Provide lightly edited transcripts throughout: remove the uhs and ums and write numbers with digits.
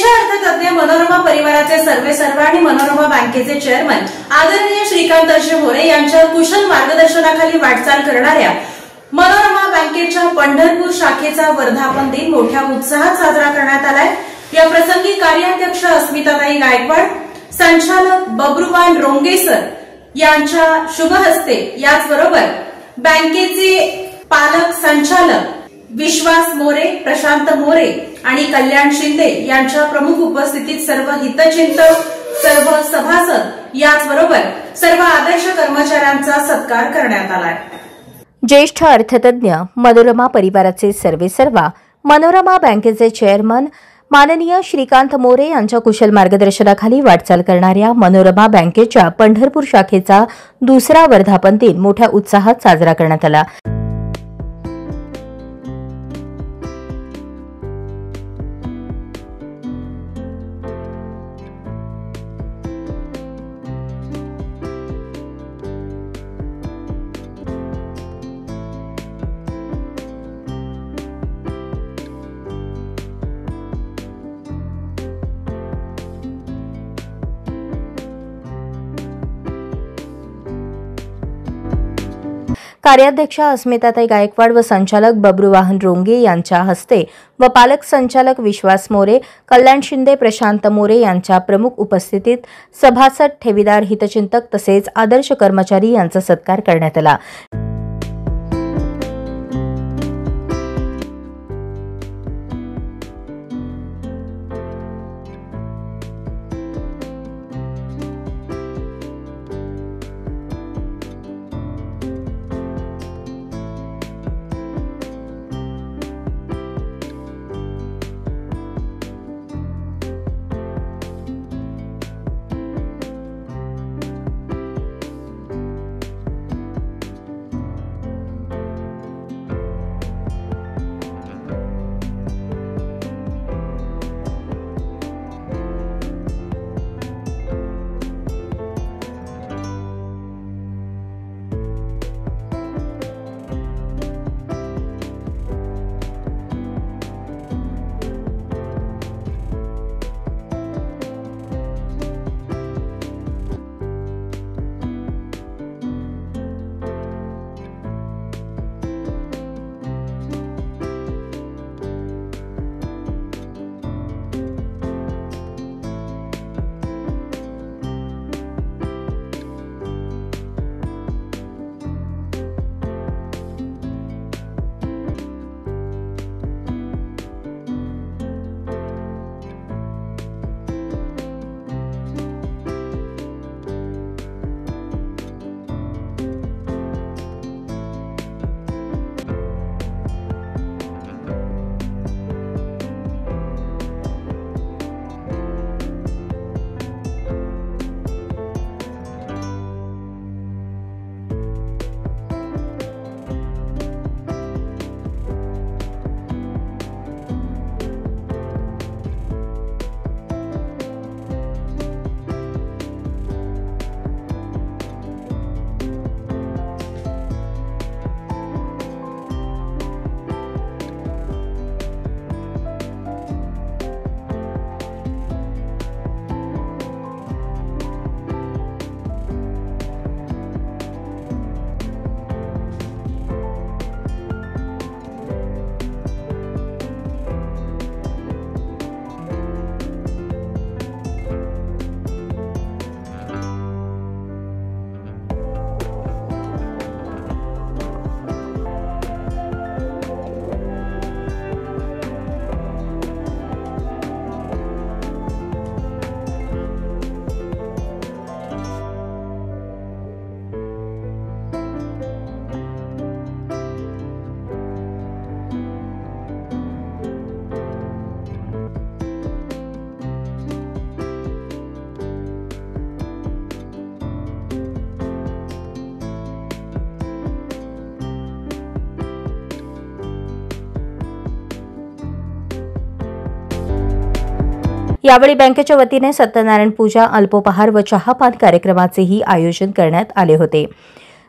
अर्थतज्ञ, मनोरमा परिवाराचे सर्वेसर्वा आणि मनोरमा बँकेचे चेअरमन आदरणीय श्रीकांत मोरे यांच्या कुशल मार्गदर्शनाखाली वाटचाल करणाऱ्या मनोरमा बँकेच्या पंढरपूर शाखेचा वर्धापन दिन मोठ्या उत्साहात साजरा करण्यात आलाय। या प्रसंगी कार्याध्यक्ष अस्मिताताई गायकवाड, संचालक बब्रुवान रोंगे सर यांच्या शुभ हस्ते, याचबरोबर बँकेचे पालक संचालक विश्वास मोरे, प्रशांत मोरे आणि कल्याण शिंदे यांच्या प्रमुख उपस्थितीत सर्व हितचिंतक, सर्व सभासद, याचबरोबर सर्व आदर्श कर्मचाऱ्यांचा सत्कार करण्यात आलाय। ज्येष्ठ अर्थतज्ञ, मनोरमा परिवाराचे सर्वेसर्वा, मनोरमा बँकेचे चेअरमन माननीय श्रीकांत मोरे यांच्या कुशल मार्गदर्शनाखाली वाटचाल करणाऱ्या मनोरमा बँकेच्या पंढरपूर शाखेचा दुसरा वर्धापन दिन मोठ्या उत्साहात साजरा करण्यात आला। कार्याध्यक्ष अस्मिताताई गायकवाड व संचालक बब्रुवाहन रोंगे यांच्या हस्ते व पालक संचालक विश्वास मोरे, कल्याण शिंदे, प्रशांत मोरे यांच्या प्रमुख उपस्थितीत सभासद, ठेवीदार, हितचिंतक तसेच आदर्श कर्मचारी यांचा सत्कार करण्यात आला। यावेळी बँकेच्या वतीने सत्यनारायण पूजा, अल्पोपहार व चहापान कार्यक्रमाचेही आयोजन करण्यात आले होते।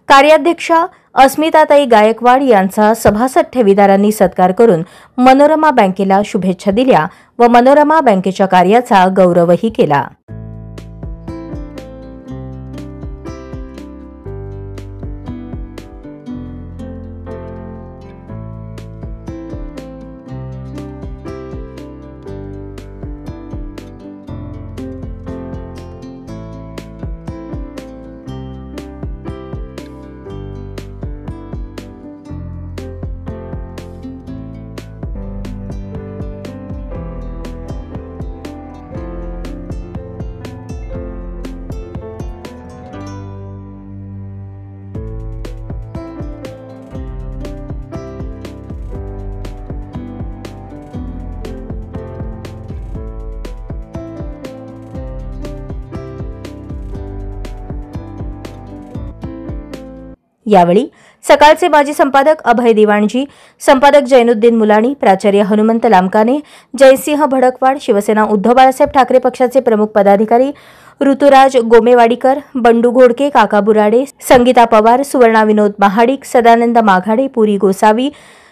कार्याध्यक्षा अस्मिताताई गायकवाड यांचा सभासद ठेवीदारांनी सत्कार करून मनोरमा बँकेला शुभेच्छा दिल्या व मनोरमा बँकेच्या कार्याचा गौरवही केला। यावेळी सकाळचे माजी संपादक अभय दिवाणजी, संपादक जैनुद्दीन मुलाणी, प्राचार्य हनुमंत लामकाने, जयसिंह भडकवाड, शिवसेना उद्धव बाळासाहेब ठाकरे पक्षाचे प्रमुख पदाधिकारी ऋतुराज गोमेवाडीकर, बंडू घोडके, काका बुराडे, संगीता पवार, सुवर्णा विनोद महाडिक, सदानंद माघाडे, पुरी गोसावी,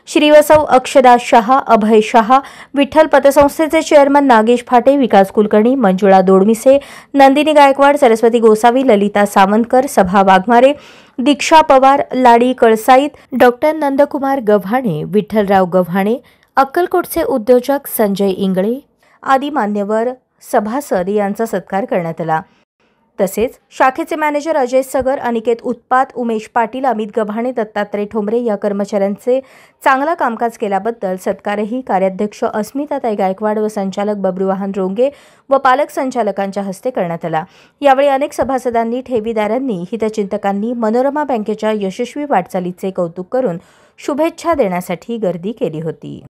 श्रीवसव अक्षदा शहा, अभय शहा, विठ्ठल पतसंस्थेचे चेअरमन नागेश फाटे, विकास कुलकर्णी, मंजुळा दोडमिसे, नंदिनी गायकवाड, सरस्वती गोसावी, ललिता सावंतकर, सभा वाघमारे, दीक्षा पवार, लाडी कळसाईत, डॉक्टर नंदकुमार गव्हाणे, विठ्ठलराव गव्हाणे, अक्कलकोटचे उद्योजक संजय इंगळे आदी मान्यवर सभासद यांचा सत्कार करण्यात आला। तसेच शाखेचे मॅनेजर अजय सगर, अनिकेत उत्पात, उमेश पाटील, अमित गव्हाणे, दत्तात्रय ठोंबरे या कर्मचाऱ्यांचे चांगला कामकाज केल्याबद्दल सत्कारही कार्याध्यक्ष अस्मिताताई गायकवाड व संचालक बबरूवाहन रोंगे व पालक संचालकांच्या हस्ते करण्यात आला। यावेळी अनेक सभासदांनी, ठेवीदारांनी, हितचिंतकांनी मनोरमा बँकेच्या यशस्वी वाटचालीचे कौतुक करून शुभेच्छा देण्यासाठी गर्दी केली होती।